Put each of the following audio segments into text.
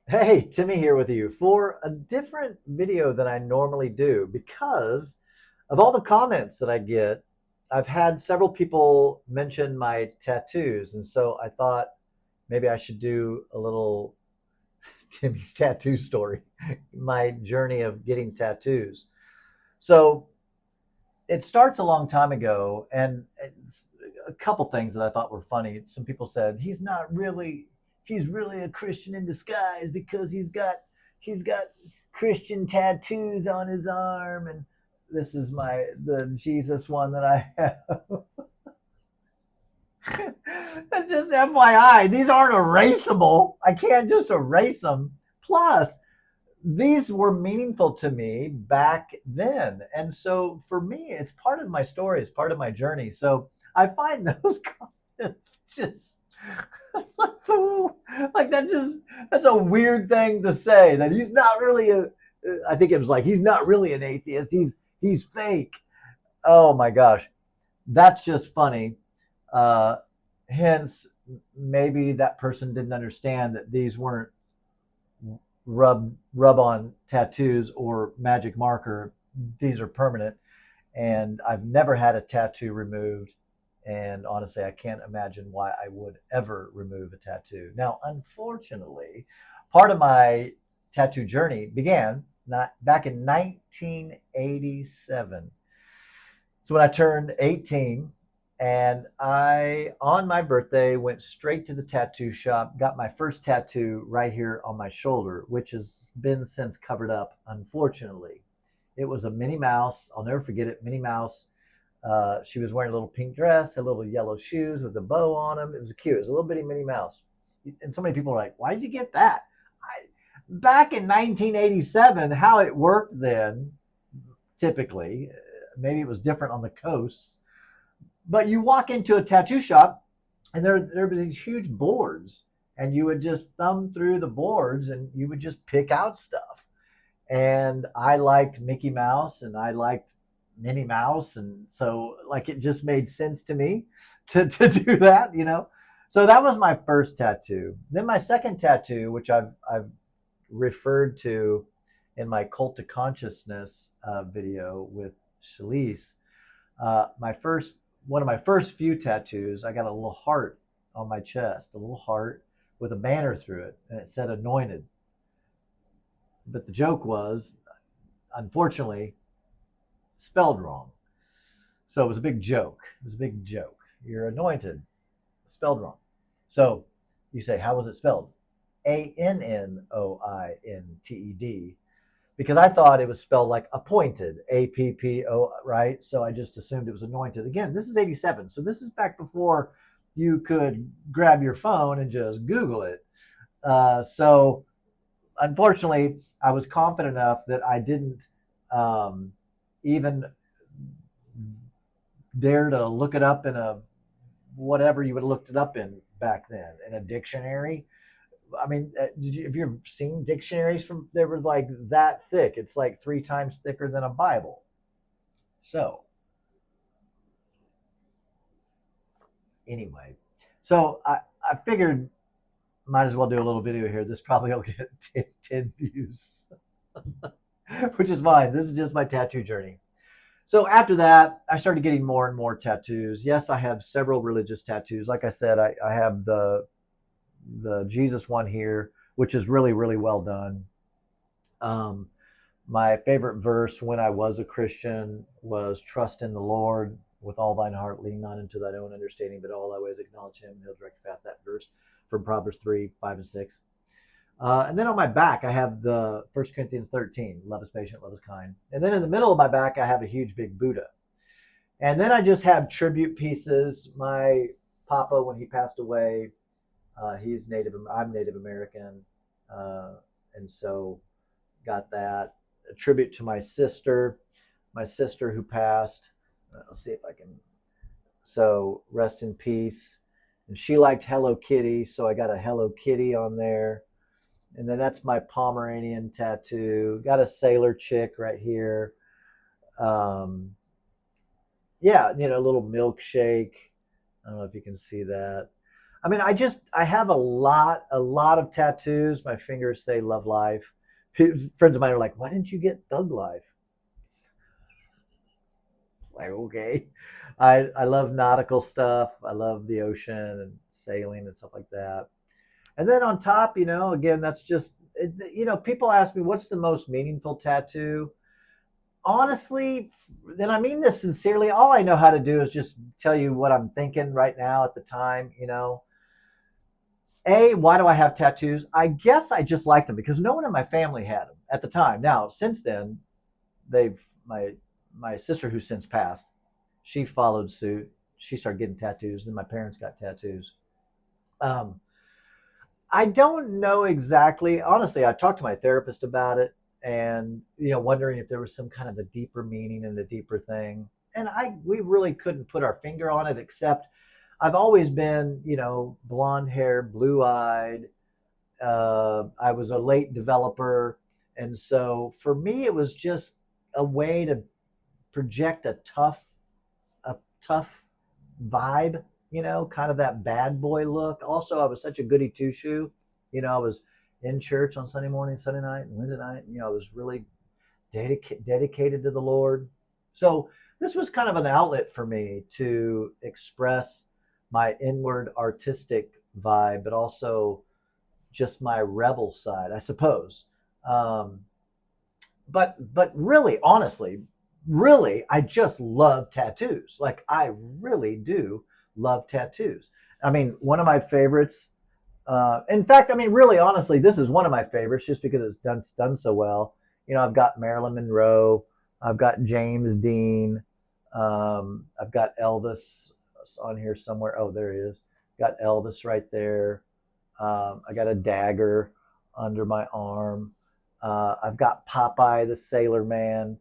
Hey, Timmy here with you for a different video than I normally do because of all the comments that I get. I've had several people mention my tattoos, and so I thought maybe I should do a little Timmy's tattoo story, my journey of getting tattoos. So it starts a long time ago, and it's a couple things that I thought were funny. Some people said he's really a Christian in disguise because he's got Christian tattoos on his arm, and this is the Jesus one that I have. And just FYI, these aren't erasable. I can't just erase them. Plus, these were meaningful to me back then. And so for me, it's part of my story, it's part of my journey. So I find those comments just like that's a weird thing to say that he's not really a I think it was like he's not really an atheist. He's fake. Oh my gosh. That's just funny. Uh Hence maybe that person didn't understand that these weren't rub on tattoos or magic marker. These are permanent, and I've never had a tattoo removed. And honestly, I can't imagine why I would ever remove a tattoo. Now, unfortunately, part of my tattoo journey began not back in 1987. So when I turned 18, and I, on my birthday, went straight to the tattoo shop, got my first tattoo right here on my shoulder, which has been since covered up, unfortunately. It was a Minnie Mouse. I'll never forget it. Minnie Mouse. She was wearing a little pink dress, had little yellow shoes with a bow on them. It was cute. It was a little bitty Minnie Mouse. And so many people were like, why'd you get that? Back in 1987, how it worked then, typically, maybe it was different on the coasts, but you walk into a tattoo shop and there were these huge boards, and you would just thumb through the boards and you would just pick out stuff. And I liked Mickey Mouse and I liked Minnie Mouse, and so like it just made sense to me to do that. So that was my first tattoo. Then my second tattoo, which I've referred to in my Cult to Consciousness video with Shalise. My first One of my first few tattoos, I got a little heart on my chest, a little heart with a banner through it, and it said anointed. But the joke was, unfortunately, spelled wrong. So it was a big joke. It was a big joke. You're anointed, spelled wrong. So you say, how was it spelled? Annointed, because I thought it was spelled like appointed, APPO, right? So I just assumed it was anointed. Again, this is 87. So this is back before you could grab your phone and just Google it. So unfortunately, I was confident enough that I didn't even dare to look it up in a whatever you would have looked it up in back then, in a dictionary. I mean, have you ever seen dictionaries from? They were like that thick. It's like 3 times thicker than a Bible. So anyway, so I figured might as well do a little video here. This probably will get 10 views, which is fine. This is just my tattoo journey. So after that, I started getting more and more tattoos. Yes, I have several religious tattoos. Like I said, I have the Jesus one here, which is really, really well done. Um, my favorite verse when I was a Christian was trust in the Lord with all thine heart, lean not into thine own understanding, but all thy ways acknowledge him, and he'll direct the path. That verse from Proverbs 3, 5, and 6. And then on my back, I have the 1 Corinthians 13, love is patient, love is kind. And then in the middle of my back, I have a huge big Buddha. And then I just have tribute pieces. My papa, when he passed away, he's Native. I'm Native American, and so got that. A tribute to my sister who passed. Let's see if I can. So rest in peace. And she liked Hello Kitty, so I got a Hello Kitty on there. And then that's my Pomeranian tattoo. Got a sailor chick right here. Um, yeah, a little milkshake. I don't know if you can see that. I mean, I have a lot of tattoos. My fingers say love life. Friends of mine are like, why didn't you get thug life? It's like, okay. I love nautical stuff. I love the ocean and sailing and stuff like that. And then on top, again, that's just, people ask me, what's the most meaningful tattoo? Honestly, and I mean this sincerely, all I know how to do is just tell you what I'm thinking right now at the time. Why do I have tattoos? I guess I just liked them because no one in my family had them at the time. Now, since then, they've my sister who's since passed, she followed suit. She started getting tattoos. Then my parents got tattoos. Um, I don't know exactly. Honestly, I talked to my therapist about it, and wondering if there was some kind of a deeper meaning and a deeper thing. And we really couldn't put our finger on it, except I've always been, blonde hair, blue eyed. I was a late developer, and so for me, it was just a way to project a tough vibe, kind of that bad boy look. Also, I was such a goody two shoe. I was in church on Sunday morning, Sunday night, and Wednesday night. I was really dedicated to the Lord. So this was kind of an outlet for me to express my inward artistic vibe, but also just my rebel side, I suppose. Um, but really, honestly, really, I just love tattoos. Like I really do love tattoos. I mean, one of my favorites. In fact, I mean, really, honestly, this is one of my favorites just because it's done so well. I've got Marilyn Monroe, I've got James Dean, I've got Elvis on here somewhere. Oh, there he is. Got Elvis right there. I got a dagger under my arm. I've got Popeye the Sailor Man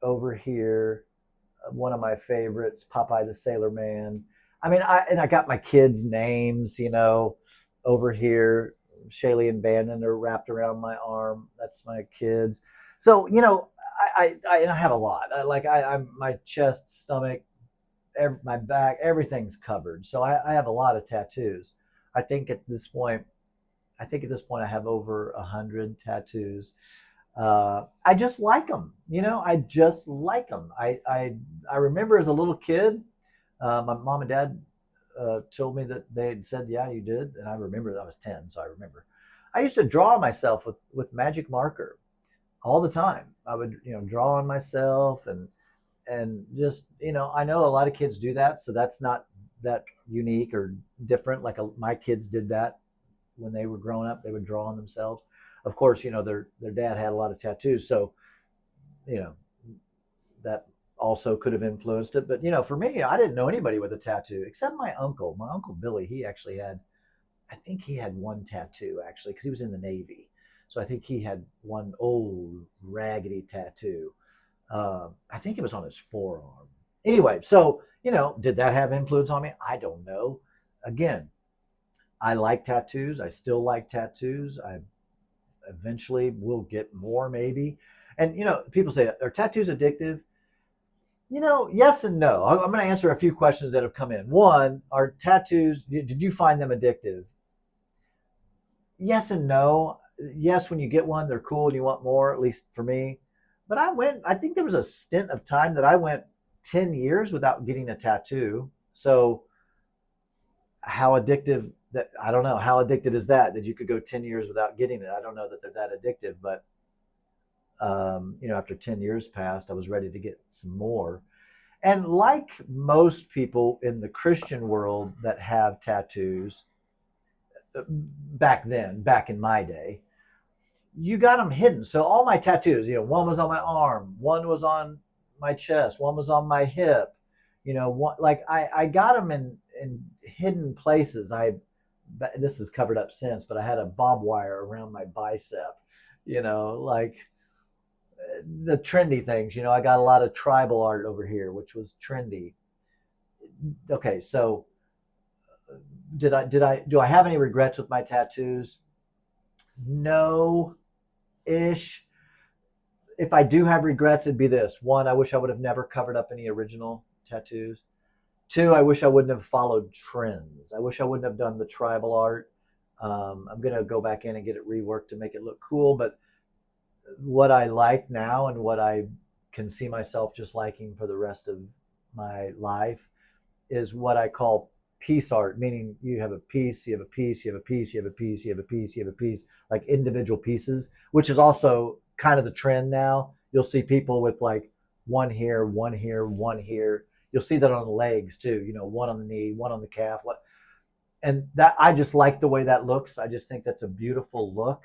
over here. One of my favorites, Popeye the Sailor Man. I mean, I got my kids' names, over here. Shaylee and Bannon are wrapped around my arm. That's my kids. So, I have a lot. I'm my chest, stomach, my back, everything's covered. So I have a lot of tattoos. I think at this point, I have over 100 tattoos. I just like them. I just like them. I remember as a little kid, my mom and dad told me that they had said, "Yeah, you did," and I remember that I was 10, so I remember. I used to draw myself with magic marker all the time. I would draw on myself and just I know a lot of kids do that, so that's not that unique or different. Like my kids did that when they were growing up. They would draw on themselves. Of course, their dad had a lot of tattoos, so you know that also could have influenced it. But for me, I didn't know anybody with a tattoo except my uncle. My uncle Billy, he actually had, I think he had one tattoo actually because he was in the Navy. So I think he had one old raggedy tattoo. I think it was on his forearm. Anyway, so did that have influence on me? I don't know. Again, I like tattoos. I still like tattoos. I eventually will get more maybe. And people say, are tattoos addictive? Yes and no. I'm going to answer a few questions that have come in. One, are tattoos, did you find them addictive? Yes and no. Yes, when you get one, they're cool and you want more, at least for me. But I think there was a stint of time that I went 10 years without getting a tattoo. So how addictive that, I don't know, how addictive is that you could go 10 years without getting it? I don't know that they're that addictive, but after 10 years passed, I was ready to get some more. And like most people in the Christian world that have tattoos back then, back in my day, you got them hidden. So all my tattoos, one was on my arm, one was on my chest, one was on my hip, one, like I got them in hidden places. This is covered up since, but I had a barbed wire around my bicep, like the trendy things. I got a lot of tribal art over here, which was trendy. Okay, so do I have any regrets with my tattoos? No ish. If I do have regrets, it'd be this. One, I wish I would have never covered up any original tattoos. Two, I wish I wouldn't have followed trends. I wish I wouldn't have done the tribal art. I'm going to go back in and get it reworked to make it look cool. But what I like now and what I can see myself just liking for the rest of my life is what I call piece art, meaning you have a piece, you have a piece, you have a piece, you have a piece, you have a piece, you have a piece, like individual pieces, which is also kind of the trend now. You'll see people with like one here, one here, one here. You'll see that on the legs too, one on the knee, one on the calf. What and that I just like the way that looks. I just think that's a beautiful look.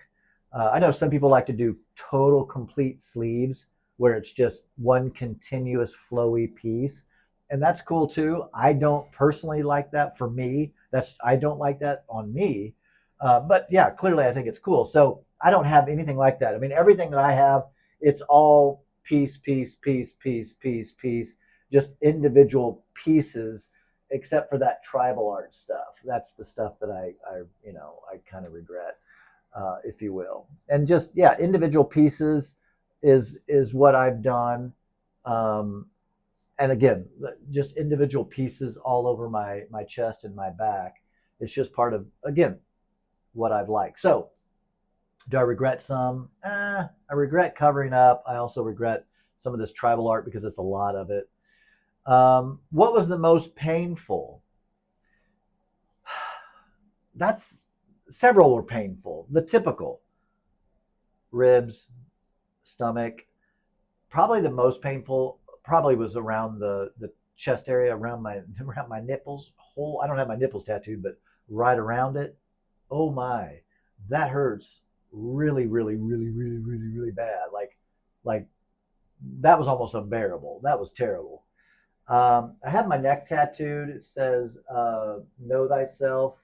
I know some people like to do total complete sleeves where it's just one continuous flowy piece, and that's cool too. I don't personally like that. For me, that's I don't like that on me. But yeah, clearly I think it's cool. So I don't have anything like that. I mean, everything that I have, it's all piece, piece, piece, piece, piece, piece, just individual pieces except for that tribal art stuff. That's the stuff that I kind of regret, if you will. And just yeah, individual pieces is what I've done. Um, and again, just individual pieces all over my chest and my back. It's just part of again what I've liked. So, do I regret some? I regret covering up. I also regret some of this tribal art because it's a lot of it. What was the most painful? That's several were painful. The typical ribs, stomach. Probably the most painful probably was around the chest area, around my around my nipples. Whole I don't have my nipples tattooed, but right around it. Oh my, that hurts really, really, really, really, really, really bad. Like that was almost unbearable. That was terrible. I have my neck tattooed. It says "Know Thyself."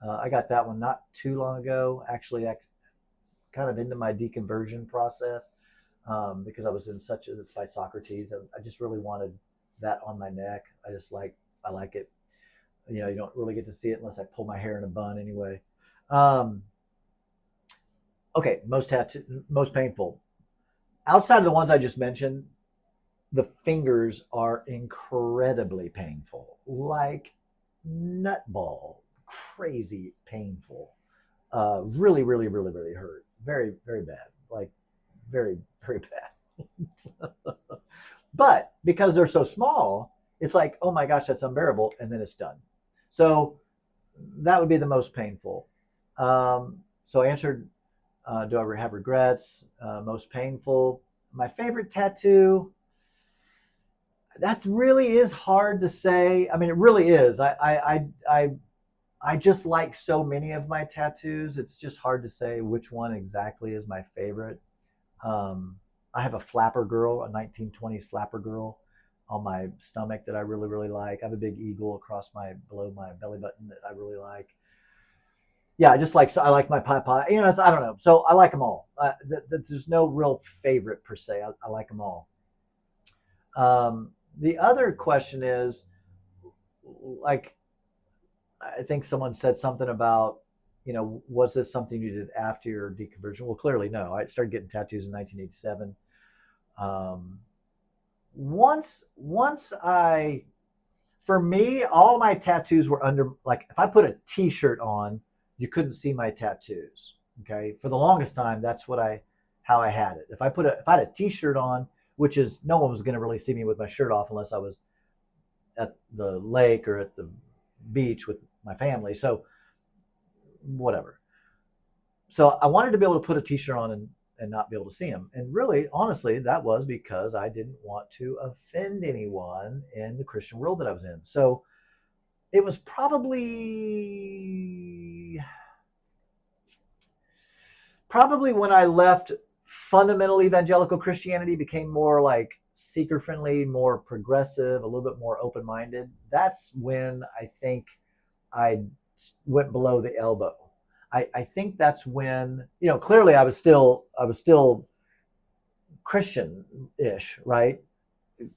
I got that one not too long ago. Actually, I kind of into my deconversion process because I was in such a. It's by Socrates. I just really wanted that on my neck. I like it. You don't really get to see it unless I pull my hair in a bun anyway. Um, okay, most painful. Outside of the ones I just mentioned, the fingers are incredibly painful, like nutball, crazy painful. Really, really, really, really hurt. Very, very bad. Like very, very bad. But because they're so small, it's like, oh my gosh, that's unbearable, and then it's done. So that would be the most painful. So I answered, do I ever have regrets? Most painful. My favorite tattoo. That really is hard to say. I mean, it really is. I just like so many of my tattoos. It's just hard to say which one exactly is my favorite. I have a flapper girl, a 1920s flapper girl on my stomach that I really, really like. I have a big eagle below my belly button that I really like. Yeah, I like my pie pie. I don't know. So I like them all. There's no real favorite per se. I like them all. The other question is, like, I think someone said something about, was this something you did after your deconversion? Well, clearly no. I started getting tattoos in 1987. Once for me, all my tattoos were under, like, if I put a T-shirt on, you couldn't see my tattoos. Okay, for the longest time, that's how I had it. If I had a T-shirt on, which is no one was going to really see me with my shirt off unless I was at the lake or at the beach with my family. So whatever. So I wanted to be able to put a T-shirt on and not be able to see them. And really, honestly, that was because I didn't want to offend anyone in the Christian world that I was in. So it was probably when I left fundamental evangelical Christianity, became more like seeker friendly, more progressive, a little bit more open minded. That's when I think I went below the elbow. I think that's when, clearly I was still Christian-ish, right?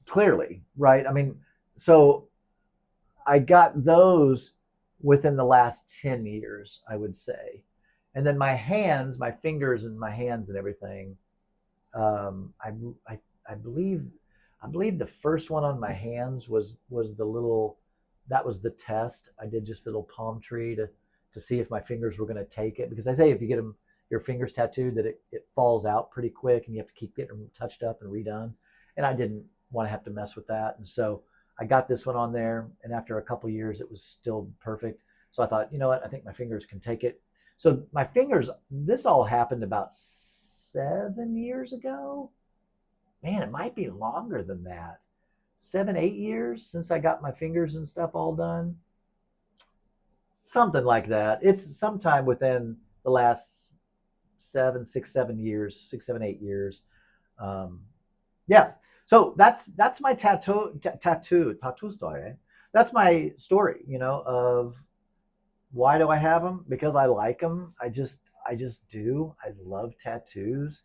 Clearly, right? I mean, so I got those within the last 10 years, I would say. And then my fingers and my hands and everything, I believe the first one on my hands was the little that was the test. I did just a little palm tree to see if my fingers were going to take it, because they say if you get them your fingers tattooed that it falls out pretty quick and you have to keep getting them touched up and redone. And I didn't want to have to mess with that, and so I got this one on there. And after a couple years, it was still perfect. So I thought, you know what? I think my fingers can take it. So my fingers. This all happened about 7 years ago. Man, it might be longer than that. 7, 8 years since I got my fingers and stuff all done. Something like that. It's sometime within the last 7, 6, 7 years, 6, 7, 8 years. Um, yeah. So that's my tattoo story. That's my story. Of why do I have them? Because I like them. I just do. I love tattoos.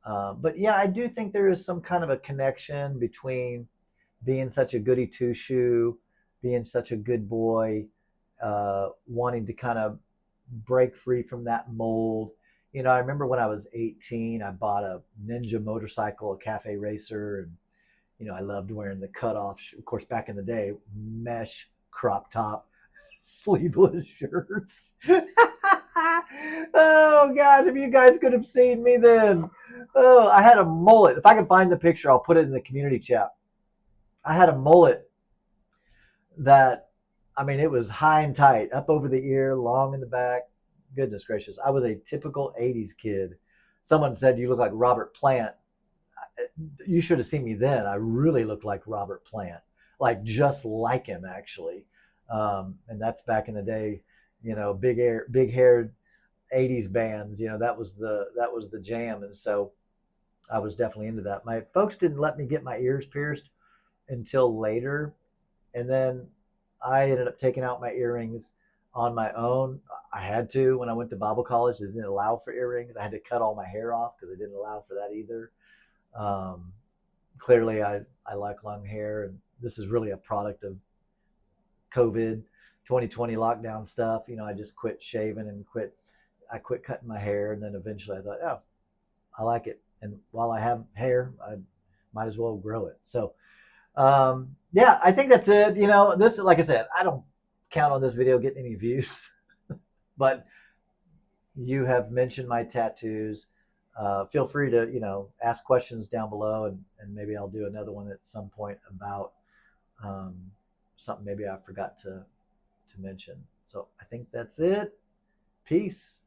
But yeah, I do think there is some kind of a connection between being such a goody two shoe, being such a good boy, wanting to kind of break free from that mold. I remember when I was 18, I bought a Ninja motorcycle, a cafe racer, and I loved wearing the cutoff. Of course, back in the day, mesh crop top, sleeveless shirts. Oh gosh, if you guys could have seen me then. Oh, I had a mullet. If I can find the picture, I'll put it in the community chat. I had a mullet that, I mean, it was high and tight, up over the ear, long in the back. Goodness gracious. I was a typical 80s kid. Someone said, you look like Robert Plant. You should have seen me then. I really looked like Robert Plant, like just like him, actually. And that's back in the day, big haired 80s bands, that was the jam. And so I was definitely into that. My folks didn't let me get my ears pierced until later. And then I ended up taking out my earrings on my own. I had to. When I went to Bible college, they didn't allow for earrings. I had to cut all my hair off because they didn't allow for that either. Um, Clearly, I like long hair, and this is really a product of COVID 2020 lockdown stuff. I just quit shaving and I quit cutting my hair. And then eventually I thought, oh, I like it. And while I have hair, I might as well grow it. So, yeah, I think that's it. This, like I said, I don't count on this video getting any views, but you have mentioned my tattoos. Feel free to, ask questions down below, and maybe I'll do another one at some point about um, something maybe I forgot to mention. So I think that's it. Peace.